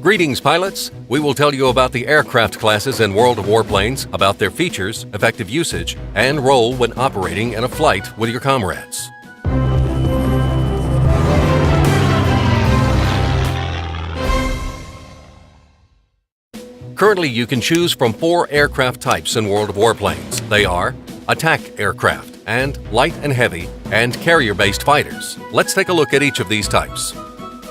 Greetings, pilots! We will tell you about the aircraft classes in World of Warplanes, about their features, effective usage, and role when operating in a flight with your comrades. Currently, you can choose from 4 aircraft types in World of Warplanes. They are attack aircraft, and light and heavy, and carrier-based fighters. Let's take a look at each of these types.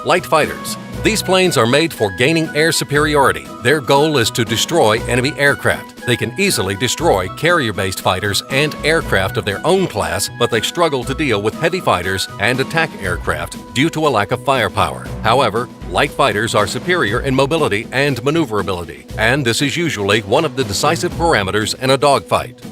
Light fighters. These planes are made for gaining air superiority. Their goal is to destroy enemy aircraft. They can easily destroy carrier-based fighters and aircraft of their own class, but they struggle to deal with heavy fighters and attack aircraft due to a lack of firepower. However, light fighters are superior in mobility and maneuverability, and this is usually one of the decisive parameters in a dogfight.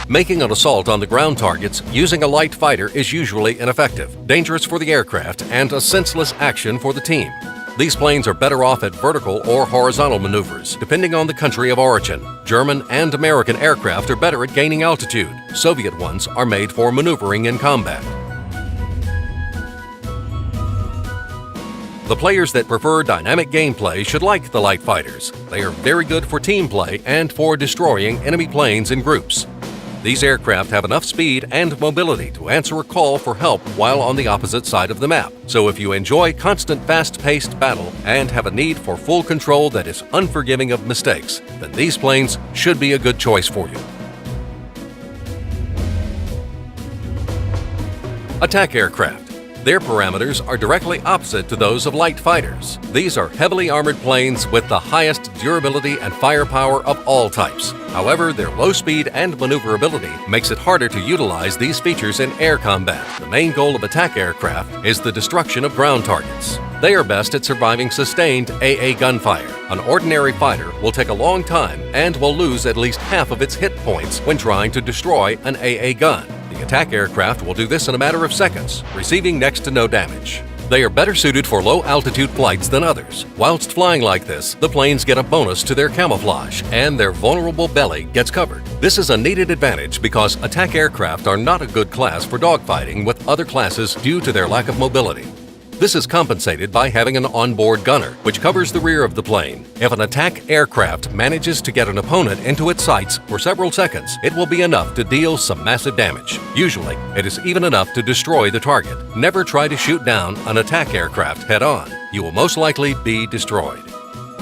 Making an assault on the ground targets using a light fighter is usually ineffective, dangerous for the aircraft, and a senseless action for the team. These planes are better off at vertical or horizontal maneuvers, depending on the country of origin. German and American aircraft are better at gaining altitude. Soviet ones are made for maneuvering in combat. The players that prefer dynamic gameplay should like the light fighters. They are very good for team play and for destroying enemy planes in groups. These aircraft have enough speed and mobility to answer a call for help while on the opposite side of the map. So if you enjoy constant fast-paced battle and have a need for full control that is unforgiving of mistakes, then these planes should be a good choice for you. Attack aircraft. Their parameters are directly opposite to those of light fighters. These are heavily armored planes with the highest durability and firepower of all types. However, their low speed and maneuverability makes it harder to utilize these features in air combat. The main goal of attack aircraft is the destruction of ground targets. They are best at surviving sustained AA gunfire. An ordinary fighter will take a long time and will lose at least half of its hit points when trying to destroy an AA gun. The attack aircraft will do this in a matter of seconds, receiving next to no damage. They are better suited for low-altitude flights than others. Whilst flying like this, the planes get a bonus to their camouflage, and their vulnerable belly gets covered. This is a needed advantage because attack aircraft are not a good class for dogfighting with other classes due to their lack of mobility. This is compensated by having an onboard gunner, which covers the rear of the plane. If an attack aircraft manages to get an opponent into its sights for several seconds, it will be enough to deal some massive damage. Usually, it is even enough to destroy the target. Never try to shoot down an attack aircraft head-on. You will most likely be destroyed.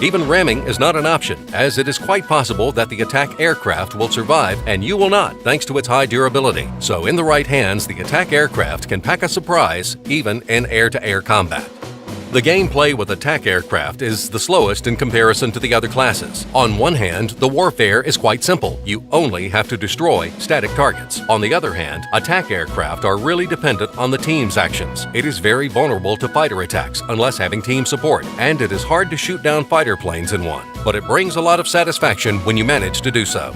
Even ramming is not an option, as it is quite possible that the attack aircraft will survive and you will not, thanks to its high durability. So in the right hands, the attack aircraft can pack a surprise, even in air-to-air combat. The gameplay with attack aircraft is the slowest in comparison to the other classes. On one hand, the warfare is quite simple. You only have to destroy static targets. On the other hand, attack aircraft are really dependent on the team's actions. It is very vulnerable to fighter attacks unless having team support, and it is hard to shoot down fighter planes in one. But it brings a lot of satisfaction when you manage to do so.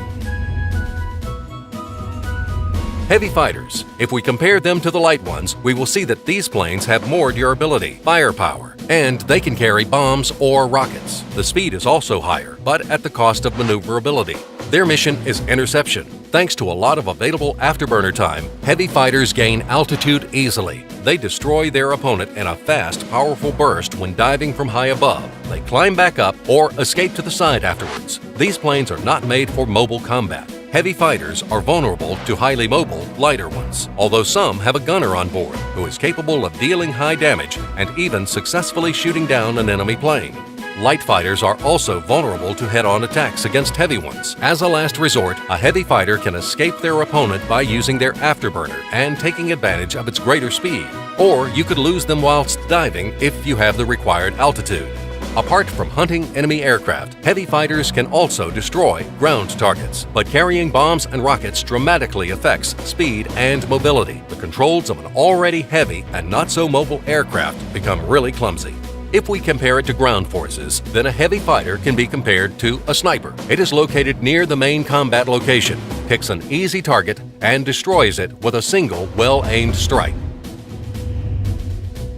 Heavy fighters. If we compare them to the light ones, we will see that these planes have more durability, firepower, and they can carry bombs or rockets. The speed is also higher, but at the cost of maneuverability. Their mission is interception. Thanks to a lot of available afterburner time, heavy fighters gain altitude easily. They destroy their opponent in a fast, powerful burst when diving from high above. They climb back up or escape to the side afterwards. These planes are not made for mobile combat. Heavy fighters are vulnerable to highly mobile, lighter ones, although some have a gunner on board who is capable of dealing high damage and even successfully shooting down an enemy plane. Light fighters are also vulnerable to head-on attacks against heavy ones. As a last resort, a heavy fighter can escape their opponent by using their afterburner and taking advantage of its greater speed. Or you could lose them whilst diving if you have the required altitude. Apart from hunting enemy aircraft, heavy fighters can also destroy ground targets. But carrying bombs and rockets dramatically affects speed and mobility. The controls of an already heavy and not so mobile aircraft become really clumsy. If we compare it to ground forces, then a heavy fighter can be compared to a sniper. It is located near the main combat location, picks an easy target, and destroys it with a single well-aimed strike.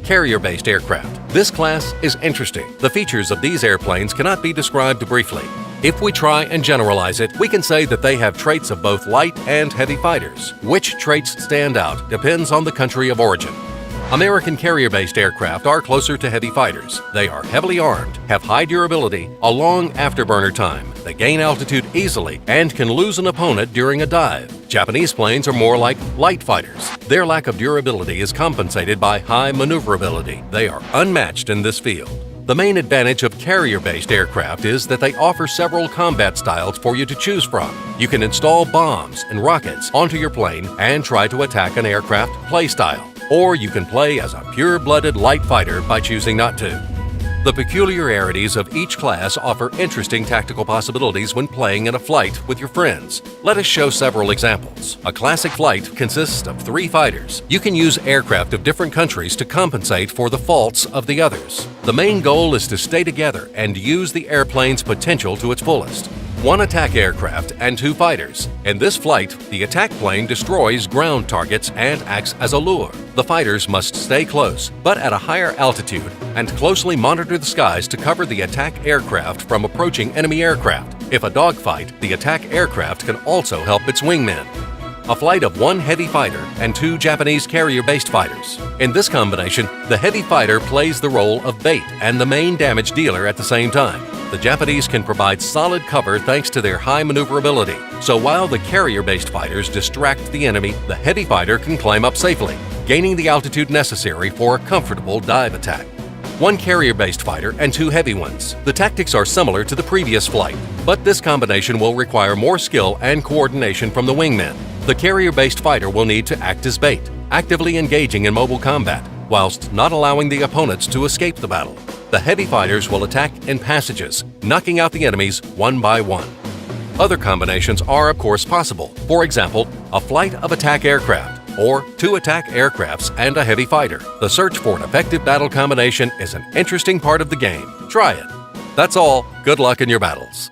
Carrier-based aircraft. This class is interesting. The features of these airplanes cannot be described briefly. If we try and generalize it, we can say that they have traits of both light and heavy fighters. Which traits stand out depends on the country of origin. American carrier-based aircraft are closer to heavy fighters. They are heavily armed, have high durability, a long afterburner time. They gain altitude easily and can lose an opponent during a dive. Japanese planes are more like light fighters. Their lack of durability is compensated by high maneuverability. They are unmatched in this field. The main advantage of carrier-based aircraft is that they offer several combat styles for you to choose from. You can install bombs and rockets onto your plane and try to attack an aircraft playstyle. Or you can play as a pure-blooded light fighter by choosing not to. The peculiarities of each class offer interesting tactical possibilities when playing in a flight with your friends. Let us show several examples. A classic flight consists of 3 fighters. You can use aircraft of different countries to compensate for the faults of the others. The main goal is to stay together and use the airplane's potential to its fullest. 1 attack aircraft and 2 fighters. In this flight, the attack plane destroys ground targets and acts as a lure. The fighters must stay close, but at a higher altitude, and closely monitor the skies to cover the attack aircraft from approaching enemy aircraft. If a dogfight, the attack aircraft can also help its wingmen. A flight of 1 heavy fighter and 2 Japanese carrier-based fighters. In this combination, the heavy fighter plays the role of bait and the main damage dealer at the same time. The Japanese can provide solid cover thanks to their high maneuverability. So while the carrier-based fighters distract the enemy, the heavy fighter can climb up safely, gaining the altitude necessary for a comfortable dive attack. 1 carrier-based fighter and 2 heavy ones. The tactics are similar to the previous flight, but this combination will require more skill and coordination from the wingmen. The carrier-based fighter will need to act as bait, actively engaging in mobile combat, whilst not allowing the opponents to escape the battle. The heavy fighters will attack in passages, knocking out the enemies one by one. Other combinations are of course possible. For example, a flight of attack aircraft, or 2 attack aircrafts and a heavy fighter. The search for an effective battle combination is an interesting part of the game. Try it. That's all. Good luck in your battles.